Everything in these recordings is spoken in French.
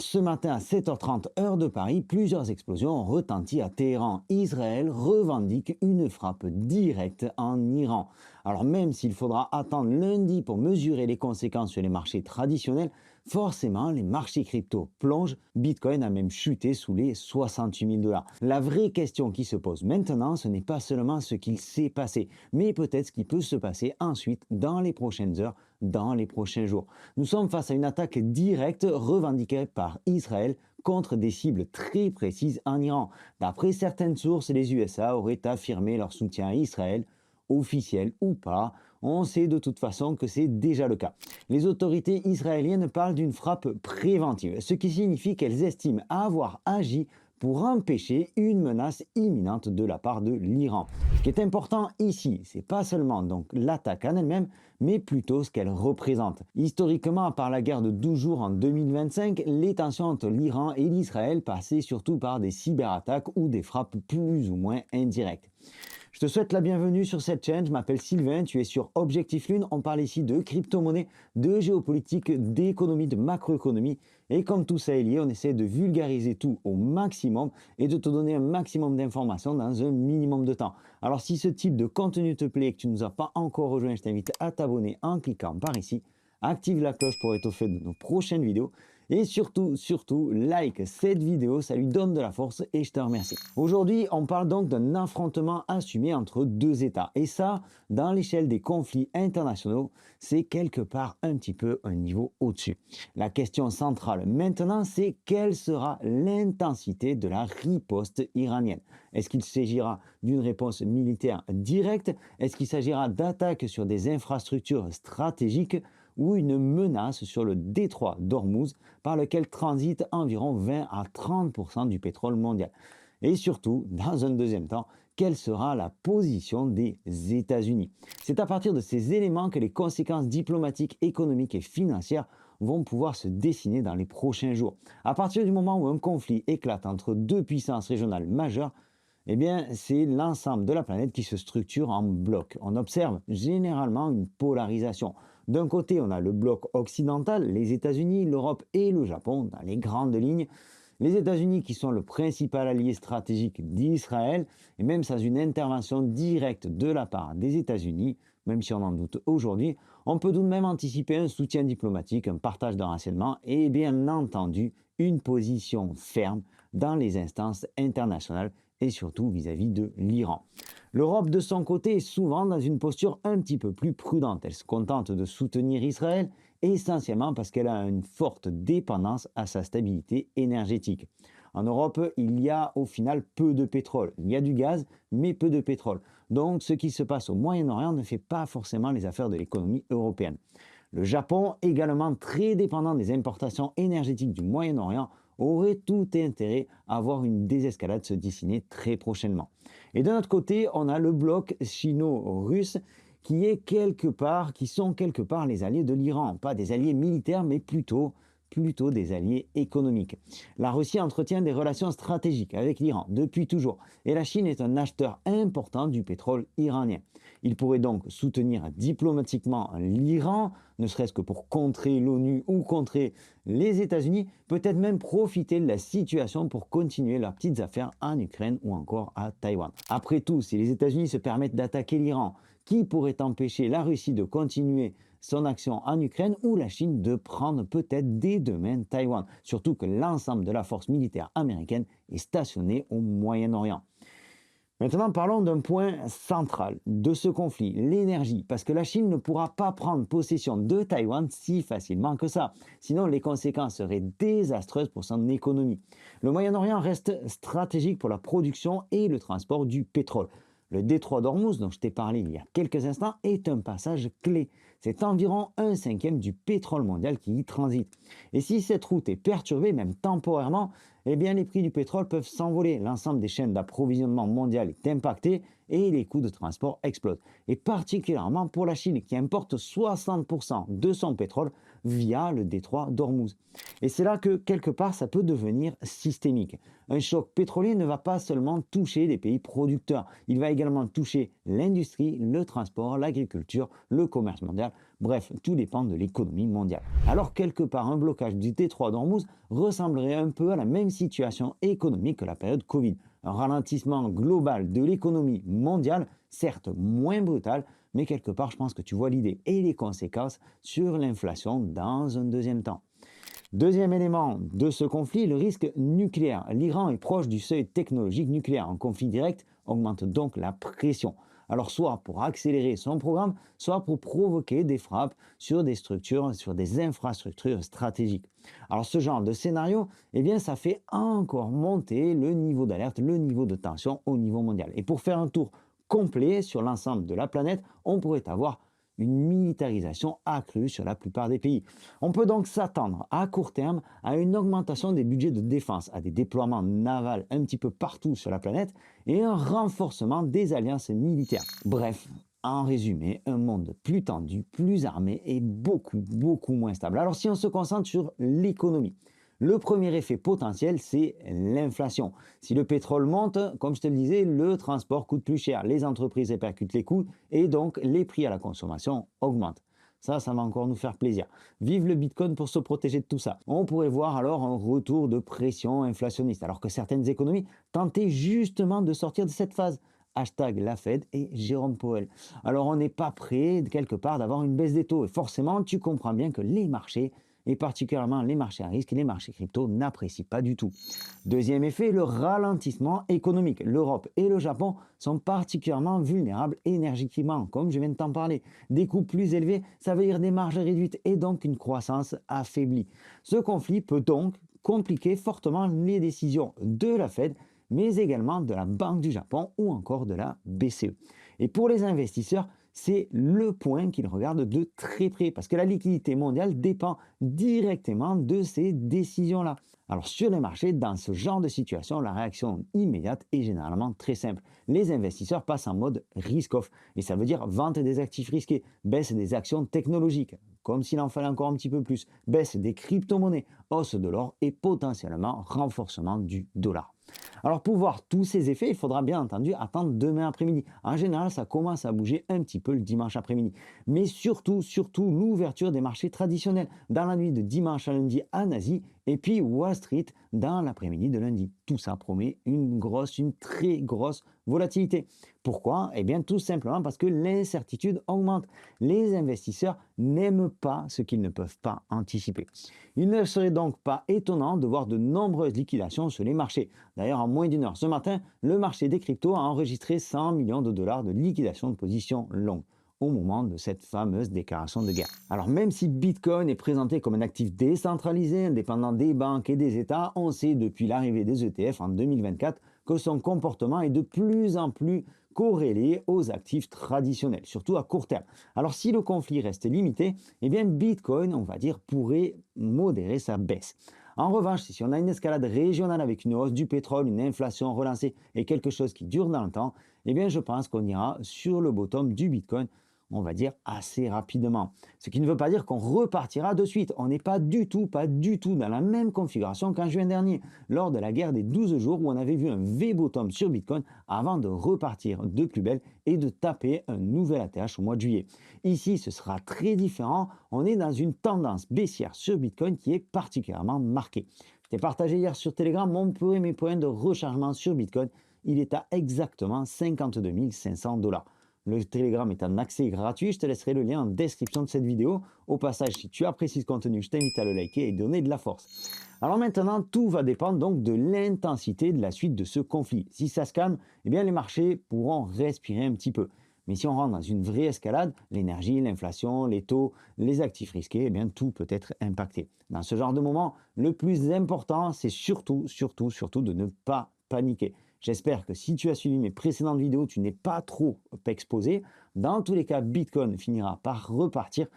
Ce matin à 7h30 heure de Paris, plusieurs explosions ont retenti à Téhéran. Israël revendique une frappe directe en Iran. Alors même s'il faudra attendre lundi pour mesurer les conséquences sur les marchés traditionnels, forcément les marchés crypto plongent. Bitcoin a même chuté sous les 68 000 $. La vraie question qui se pose maintenant, ce n'est pas seulement ce qu'il s'est passé, mais peut-être ce qui peut se passer ensuite dans les prochaines heures, dans les prochains jours. Nous sommes face à une attaque directe revendiquée par Israël contre des cibles très précises en Iran. D'après certaines sources, les USA auraient affirmé leur soutien à Israël, officiel ou pas. On sait de toute façon que c'est déjà le cas. Les autorités israéliennes parlent d'une frappe préventive, ce qui signifie qu'elles estiment avoir agi pour empêcher une menace imminente de la part de l'Iran. Ce qui est important ici, c'est pas seulement donc l'attaque en elle-même, mais plutôt ce qu'elle représente. Historiquement, par la guerre de 12 jours en 2025, les tensions entre l'Iran et l'Israël passaient surtout par des cyberattaques ou des frappes plus ou moins indirectes. Je te souhaite la bienvenue sur cette chaîne, je m'appelle Sylvain, tu es sur Objectif Lune, on parle ici de crypto-monnaie, de géopolitique, d'économie, de macroéconomie, et comme tout ça est lié, on essaie de vulgariser tout au maximum et de te donner un maximum d'informations dans un minimum de temps. Alors si ce type de contenu te plaît et que tu ne nous as pas encore rejoint, je t'invite à t'abonner en cliquant par ici, active la cloche pour être au fait de nos prochaines vidéos. Et surtout, like cette vidéo, ça lui donne de la force et je te remercie. Aujourd'hui, on parle donc d'un affrontement assumé entre deux États. Et ça, dans l'échelle des conflits internationaux, c'est quelque part un petit peu un niveau au-dessus. La question centrale maintenant, c'est quelle sera l'intensité de la riposte iranienne? Est-ce qu'il s'agira d'une réponse militaire directe? Est-ce qu'il s'agira d'attaques sur des infrastructures stratégiques ou une menace sur le détroit d'Ormuz par lequel transite environ 20 à 30% du pétrole mondial. Et surtout, dans un deuxième temps, quelle sera la position des États-Unis? C'est à partir de ces éléments que les conséquences diplomatiques, économiques et financières vont pouvoir se dessiner dans les prochains jours. À partir du moment où un conflit éclate entre deux puissances régionales majeures, eh bien, c'est l'ensemble de la planète qui se structure en bloc. On observe généralement une polarisation. D'un côté, on a le bloc occidental, les États-Unis, l'Europe et le Japon, dans les grandes lignes. Les États-Unis qui sont le principal allié stratégique d'Israël, et même sans une intervention directe de la part des États-Unis, même si on en doute aujourd'hui, on peut tout de même anticiper un soutien diplomatique, un partage de renseignements et bien entendu une position ferme dans les instances internationales et surtout vis-à-vis de l'Iran. L'Europe, de son côté, est souvent dans une posture un petit peu plus prudente. Elle se contente de soutenir Israël, essentiellement parce qu'elle a une forte dépendance à sa stabilité énergétique. En Europe, il y a au final peu de pétrole. Il y a du gaz, mais peu de pétrole. Donc, ce qui se passe au Moyen-Orient ne fait pas forcément les affaires de l'économie européenne. Le Japon, également très dépendant des importations énergétiques du Moyen-Orient, aurait tout intérêt à voir une désescalade se dessiner très prochainement. Et d'un autre côté, on a le bloc sino-russe qui sont quelque part les alliés de l'Iran. Pas des alliés militaires, mais plutôt des alliés économiques. La Russie entretient des relations stratégiques avec l'Iran depuis toujours et la Chine est un acheteur important du pétrole iranien. Il pourrait donc soutenir diplomatiquement l'Iran, ne serait-ce que pour contrer l'ONU ou contrer les États-Unis, peut-être même profiter de la situation pour continuer leurs petites affaires en Ukraine ou encore à Taïwan. Après tout, si les États-Unis se permettent d'attaquer l'Iran, qui pourrait empêcher la Russie de continuer son action en Ukraine ou la Chine de prendre peut-être dès demain Taïwan, surtout que l'ensemble de la force militaire américaine est stationnée au Moyen-Orient. Maintenant, parlons d'un point central de ce conflit, l'énergie, parce que la Chine ne pourra pas prendre possession de Taïwan si facilement que ça. Sinon, les conséquences seraient désastreuses pour son économie. Le Moyen-Orient reste stratégique pour la production et le transport du pétrole. Le détroit d'Ormuz, dont je t'ai parlé il y a quelques instants, est un passage clé. C'est environ 1/5 du pétrole mondial qui y transite. Et si cette route est perturbée, même temporairement, eh bien les prix du pétrole peuvent s'envoler. L'ensemble des chaînes d'approvisionnement mondiales est impacté et les coûts de transport explosent. Et particulièrement pour la Chine, qui importe 60% de son pétrole via le détroit d'Ormuz. Et c'est là que, quelque part, ça peut devenir systémique. Un choc pétrolier ne va pas seulement toucher les pays producteurs, il va également toucher l'industrie, le transport, l'agriculture, le commerce mondial. Bref, tout dépend de l'économie mondiale. Alors quelque part, un blocage du détroit d'Ormuz ressemblerait un peu à la même situation économique que la période Covid. Un ralentissement global de l'économie mondiale, certes moins brutal, mais quelque part, je pense que tu vois l'idée et les conséquences sur l'inflation dans un deuxième temps. Deuxième élément de ce conflit, le risque nucléaire. L'Iran est proche du seuil technologique nucléaire. Un conflit direct augmente donc la pression. Alors soit pour accélérer son programme, soit pour provoquer des frappes sur des structures, sur des infrastructures stratégiques. Alors ce genre de scénario, eh bien ça fait encore monter le niveau d'alerte, le niveau de tension au niveau mondial. Et pour faire un tour complet sur l'ensemble de la planète, on pourrait avoir une militarisation accrue sur la plupart des pays. On peut donc s'attendre à court terme à une augmentation des budgets de défense, à des déploiements navals un petit peu partout sur la planète et un renforcement des alliances militaires. Bref, en résumé, un monde plus tendu, plus armé et beaucoup moins stable. Alors si on se concentre sur l'économie, le premier effet potentiel, c'est l'inflation. Si le pétrole monte, comme je te le disais, le transport coûte plus cher, les entreprises répercutent les coûts et donc les prix à la consommation augmentent. Ça va encore nous faire plaisir. Vive le Bitcoin pour se protéger de tout ça. On pourrait voir alors un retour de pression inflationniste, alors que certaines économies tentaient justement de sortir de cette phase. Hashtag la Fed et Jérôme Powell. Alors on n'est pas prêt quelque part d'avoir une baisse des taux et forcément tu comprends bien que les marchés et particulièrement les marchés à risque et les marchés crypto n'apprécient pas du tout. Deuxième effet, le ralentissement économique. L'Europe et le Japon sont particulièrement vulnérables énergétiquement, comme je viens de t'en parler. Des coûts plus élevés, ça veut dire des marges réduites et donc une croissance affaiblie. Ce conflit peut donc compliquer fortement les décisions de la Fed, mais également de la Banque du Japon ou encore de la BCE. Et pour les investisseurs, c'est le point qu'ils regardent de très près parce que la liquidité mondiale dépend directement de ces décisions-là. Alors sur les marchés, dans ce genre de situation, la réaction immédiate est généralement très simple. Les investisseurs passent en mode risk-off et ça veut dire vente des actifs risqués, baisse des actions technologiques, comme s'il en fallait encore un petit peu plus, baisse des crypto-monnaies, hausse de l'or et potentiellement renforcement du dollar. Alors pour voir tous ces effets, il faudra bien entendu attendre demain après-midi. En général, ça commence à bouger un petit peu le dimanche après-midi. Mais surtout, l'ouverture des marchés traditionnels dans la nuit de dimanche à lundi en Asie et puis Wall Street dans l'après-midi de lundi. Tout ça promet une très grosse volatilité. Pourquoi? Eh bien tout simplement parce que l'incertitude augmente. Les investisseurs n'aiment pas ce qu'ils ne peuvent pas anticiper. Il ne serait donc pas étonnant de voir de nombreuses liquidations sur les marchés. D'ailleurs, en moins d'une heure ce matin, le marché des cryptos a enregistré 100 millions de dollars de liquidation de positions longues au moment de cette fameuse déclaration de guerre. Alors même si Bitcoin est présenté comme un actif décentralisé, indépendant des banques et des États, on sait depuis l'arrivée des ETF en 2024 que son comportement est de plus en plus corrélé aux actifs traditionnels, surtout à court terme. Alors si le conflit reste limité, eh bien Bitcoin, on va dire, pourrait modérer sa baisse. En revanche, si on a une escalade régionale avec une hausse du pétrole, une inflation relancée et quelque chose qui dure dans le temps, eh bien je pense qu'on ira sur le bottom du Bitcoin, on va dire assez rapidement. Ce qui ne veut pas dire qu'on repartira de suite. On n'est pas du tout dans la même configuration qu'en juin dernier, lors de la guerre des 12 jours où on avait vu un V-bottom sur Bitcoin avant de repartir de plus belle et de taper un nouvel ATH au mois de juillet. Ici, ce sera très différent. On est dans une tendance baissière sur Bitcoin qui est particulièrement marquée. Je t'ai partagé hier sur Telegram mes points de rechargement sur Bitcoin. Il est à exactement 52 500 $. Le Telegram est en accès gratuit, je te laisserai le lien en description de cette vidéo. Au passage, si tu apprécies ce contenu, je t'invite à le liker et donner de la force. Alors maintenant, tout va dépendre donc de l'intensité de la suite de ce conflit. Si ça se calme, eh bien les marchés pourront respirer un petit peu. Mais si on rentre dans une vraie escalade, l'énergie, l'inflation, les taux, les actifs risqués, eh bien tout peut être impacté. Dans ce genre de moment, le plus important, c'est surtout de ne pas paniquer. J'espère que si tu as suivi mes précédentes vidéos, tu n'es pas trop exposé. Dans tous les cas, Bitcoin finira par repartir.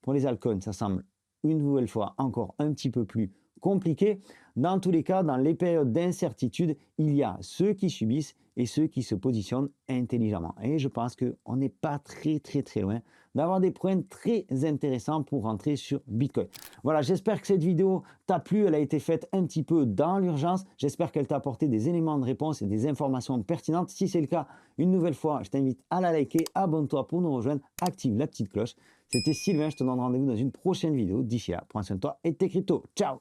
Pour les altcoins, ça semble une nouvelle fois encore un petit peu plus compliqué. Dans tous les cas, dans les périodes d'incertitude, il y a ceux qui subissent et ceux qui se positionnent intelligemment. Et je pense qu'on n'est pas très loin d'avoir des points très intéressants pour rentrer sur Bitcoin. Voilà, j'espère que cette vidéo t'a plu. Elle a été faite un petit peu dans l'urgence. J'espère qu'elle t'a apporté des éléments de réponse et des informations pertinentes. Si c'est le cas, une nouvelle fois, je t'invite à la liker, abonne-toi pour nous rejoindre, active la petite cloche. C'était Sylvain, je te donne rendez-vous dans une prochaine vidéo. D'ici là, prends soin de toi et tes cryptos. Ciao!